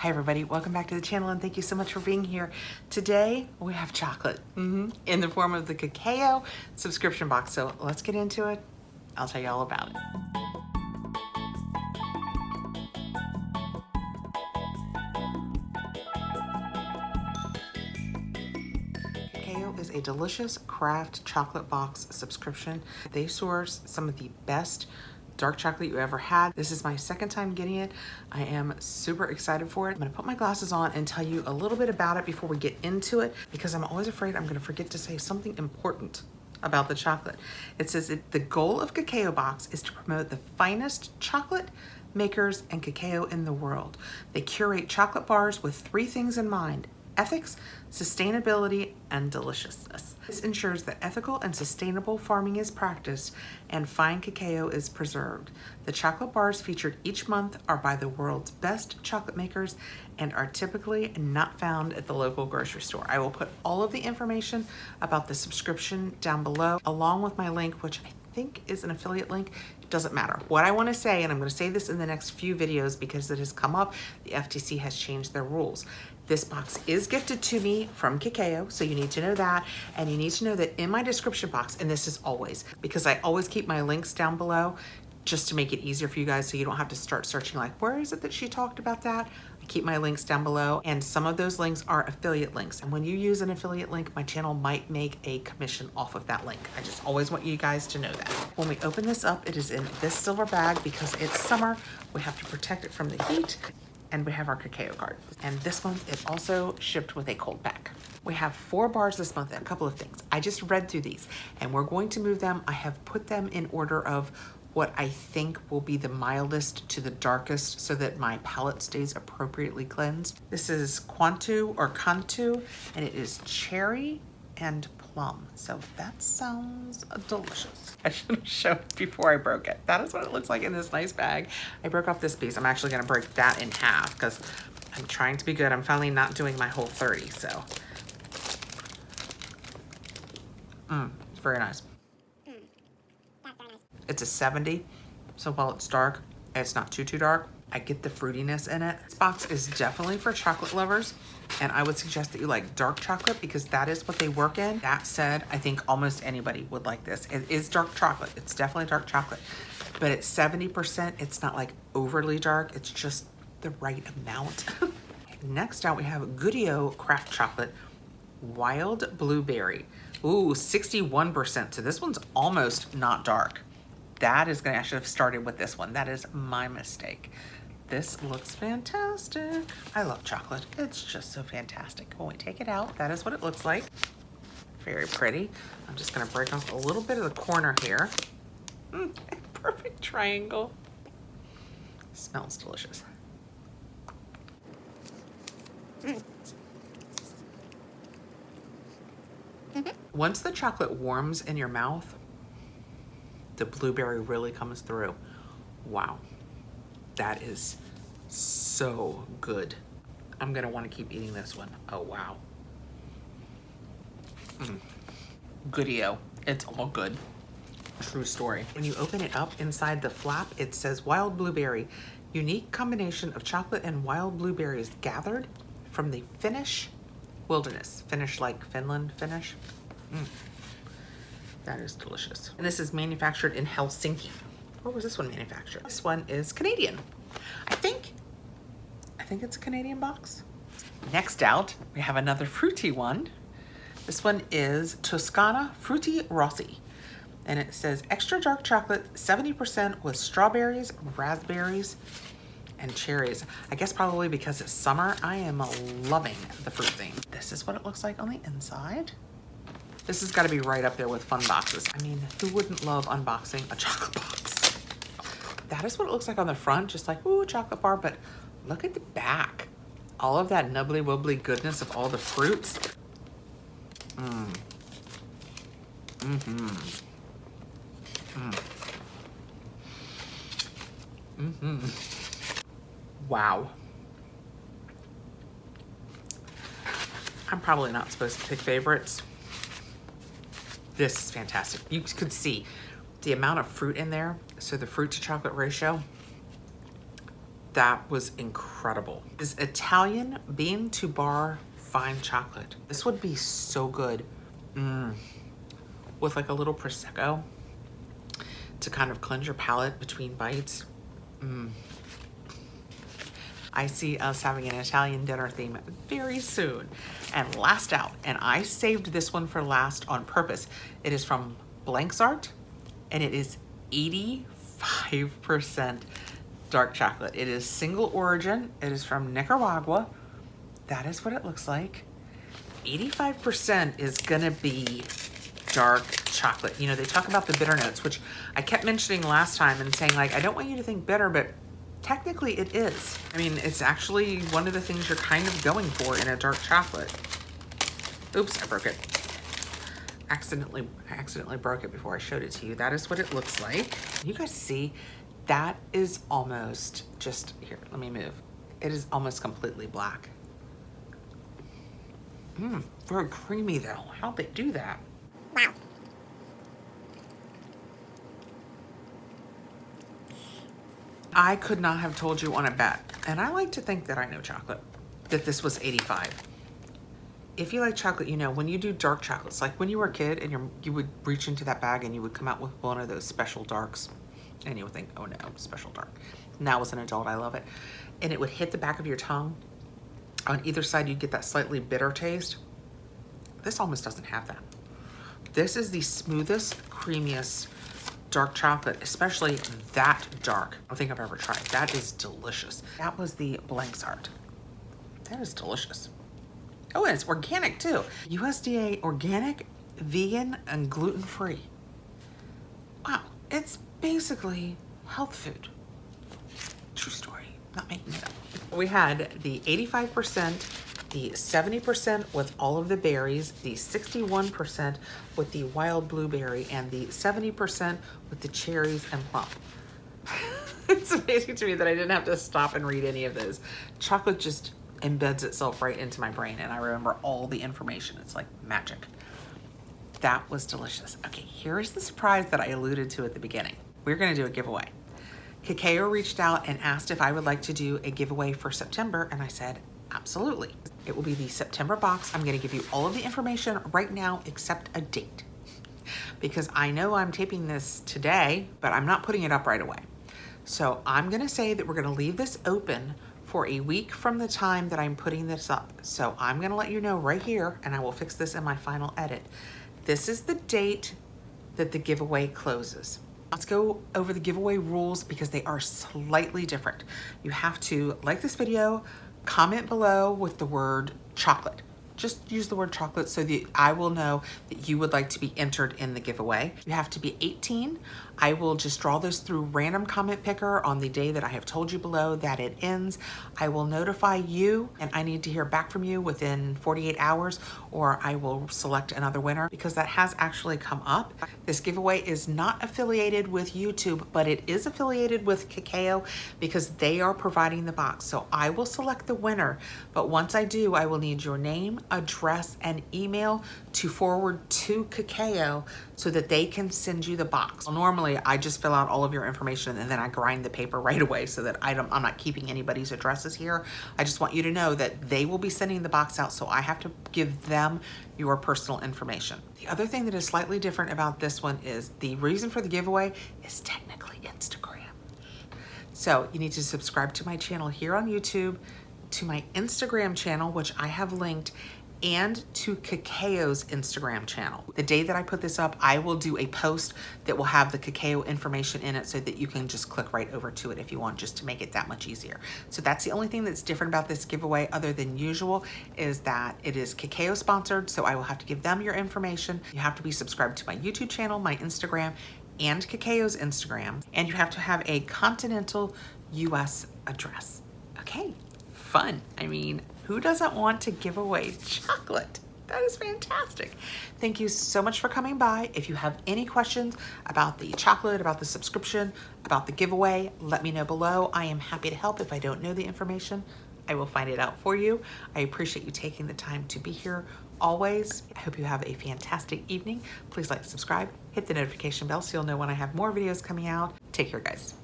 Hi everybody, welcome back to the channel and thank you so much for being here. Today we have chocolate in the form of the Kekao subscription box. So let's get into it. I'll tell you all about it. Kekao is a delicious craft chocolate box subscription. They source some of the best dark chocolate you ever had. This is my second time getting it. I am super excited for it. I'm gonna put my glasses on and tell you a little bit about it before we get into it, because I'm always afraid I'm gonna forget to say something important about the chocolate. It says the goal of Kekao Box is to promote the finest chocolate makers and cacao in the world. They curate chocolate bars with three things in mind: ethics, sustainability, and deliciousness. This ensures that ethical and sustainable farming is practiced and fine cacao is preserved. The chocolate bars featured each month are by the world's best chocolate makers and are typically not found at the local grocery store. I will put all of the information about the subscription down below, along with my link, which I think is an affiliate link. It doesn't matter. What I want to say, and I'm going to say this in the next few videos because it has come up, the FTC has changed their rules. This box is gifted to me from Kekao, so you need to know that. And you need to know that in my description box, and this is always, because I always keep my links down below just to make it easier for you guys so you don't have to start searching like, where is it that she talked about that? I keep my links down below, and some of those links are affiliate links. And when you use an affiliate link, my channel might make a commission off of that link. I just always want you guys to know that. When we open this up, it is in this silver bag because it's summer. We have to protect it from the heat. And we have our Kekao card. And this month it also shipped with a cold pack. We have 4 bars this month and a couple of things. I just read through these and we're going to move them. I have put them in order of what I think will be the mildest to the darkest so that my palette stays appropriately cleansed. This is Cantu, and it is cherry and plum. So that sounds delicious. I should have shown it before I broke it. That is what it looks like in this nice bag. I broke off this piece. I'm actually gonna break that in half because I'm trying to be good. I'm finally not doing my whole 30, so. It's very nice. That's very nice. It's a 70, so while it's dark, it's not too dark. I get the fruitiness in it. This box is definitely for chocolate lovers, and I would suggest that you like dark chocolate because that is what they work in. That said, I think almost anybody would like this. It is dark chocolate. It's definitely dark chocolate, but it's 70%. It's not like overly dark. It's just the right amount. Next out, we have Goodeo Craft Chocolate Wild Blueberry. Ooh, 61%. So this one's almost not dark. That is gonna, I should have started with this one. That is my mistake. This looks fantastic. I love chocolate. It's just so fantastic. When we take it out, that is what it looks like. Very pretty. I'm just gonna break off a little bit of the corner here. Perfect triangle. Smells delicious. Once the chocolate warms in your mouth, the blueberry really comes through. Wow, that is so good. I'm gonna wanna keep eating this one. Oh, wow. Goodeo, it's all good. True story. When you open it up, inside the flap, it says wild blueberry, unique combination of chocolate and wild blueberries gathered from the Finnish wilderness. Finnish like Finland, Finnish. That is delicious. And this is manufactured in Helsinki. Where was this one manufactured? This one is Canadian. I think it's a Canadian box. Next out, we have another fruity one. This one is Toscana Frutti Rossi. And it says extra dark chocolate, 70% with strawberries, raspberries, and cherries. I guess probably because it's summer, I am loving the fruit theme. This is what it looks like on the inside. This has got to be right up there with fun boxes. I mean, who wouldn't love unboxing a chocolate box? That is what it looks like on the front, just like, ooh, chocolate bar, but look at the back. All of that nubbly wobbly goodness of all the fruits. Wow. I'm probably not supposed to pick favorites. This is fantastic. You could see the amount of fruit in there. So the fruit to chocolate ratio, That was incredible. This Italian bean to bar fine chocolate. This would be so good. With like a little Prosecco to kind of cleanse your palate between bites. I see us having an Italian dinner theme very soon. And last out, and I saved this one for last on purpose. It is from Blank's Art, and it is 85% dark chocolate. It is single origin. It is from Nicaragua. That is what it looks like. 85% is gonna be dark chocolate. You know, they talk about the bitter notes, which I kept mentioning last time and saying like, I don't want you to think bitter, but technically it is. I mean, it's actually one of the things you're kind of going for in a dark chocolate. Oops, I broke it. I accidentally broke it before I showed it to you. That is what it looks like. You guys see, that is almost just, here, let me move. It is almost completely black. Very creamy though. How'd they do that? Wow. I could not have told you on a bet, and I like to think that I know chocolate, that this was 85. If you like chocolate, you know, when you do dark chocolates, like when you were a kid and you would reach into that bag and you would come out with one of those special darks, and you would think, oh no, special dark. Now as an adult, I love it. And it would hit the back of your tongue. On either side, you'd get that slightly bitter taste. This almost doesn't have that. This is the smoothest, creamiest dark chocolate, especially that dark. I don't think I've ever tried. That is delicious. That was the Blank's Art. That is delicious. Oh, and it's organic too. USDA organic, vegan, and gluten-free. Wow, it's basically health food. True story, not making it up. We had the 85%, the 70% with all of the berries, the 61% with the wild blueberry, and the 70% with the cherries and plum. It's amazing to me that I didn't have to stop and read any of those. Chocolate just embeds itself right into my brain and I remember all the information. It's like magic. That was delicious. Okay, here is the surprise that I alluded to at the beginning. We're gonna do a giveaway. Kekao reached out and asked if I would like to do a giveaway for September, and I said, absolutely. It will be the September box. I'm gonna give you all of the information right now except a date. Because I know I'm taping this today, but I'm not putting it up right away. So I'm gonna say that we're gonna leave this open for a week from the time that I'm putting this up. So I'm gonna let you know right here, and I will fix this in my final edit. This is the date that the giveaway closes. Let's go over the giveaway rules because they are slightly different. You have to like this video, comment below with the word chocolate. Just use the word chocolate so that I will know that you would like to be entered in the giveaway. You have to be 18. I will just draw this through random comment picker on the day that I have told you below that it ends. I will notify you and I need to hear back from you within 48 hours or I will select another winner because that has actually come up. This giveaway is not affiliated with YouTube, but it is affiliated with Kekao because they are providing the box. So I will select the winner, but once I do, I will need your name, address, and email to forward to Kekao so that they can send you the box. Well, normally I just fill out all of your information and then I grind the paper right away so that I'm not keeping anybody's addresses here. I just want you to know that they will be sending the box out, so I have to give them your personal information. The other thing that is slightly different about this one is the reason for the giveaway is technically Instagram. So you need to subscribe to my channel here on YouTube, to my Instagram channel, which I have linked, and to Kekao's Instagram channel. The day that I put this up, I will do a post that will have the Kekao information in it so that you can just click right over to it if you want, just to make it that much easier. So that's the only thing that's different about this giveaway other than usual is that it is Kekao sponsored, so I will have to give them your information. You have to be subscribed to my YouTube channel, my Instagram, and Kekao's Instagram, and you have to have a Continental US address. Okay, fun. I mean, who doesn't want to give away chocolate? That is fantastic. Thank you so much for coming by. If you have any questions about the chocolate, about the subscription, about the giveaway, let me know below. I am happy to help. If I don't know the information, I will find it out for you. I appreciate you taking the time to be here always. I hope you have a fantastic evening. Please like, subscribe, hit the notification bell so you'll know when I have more videos coming out. Take care, guys.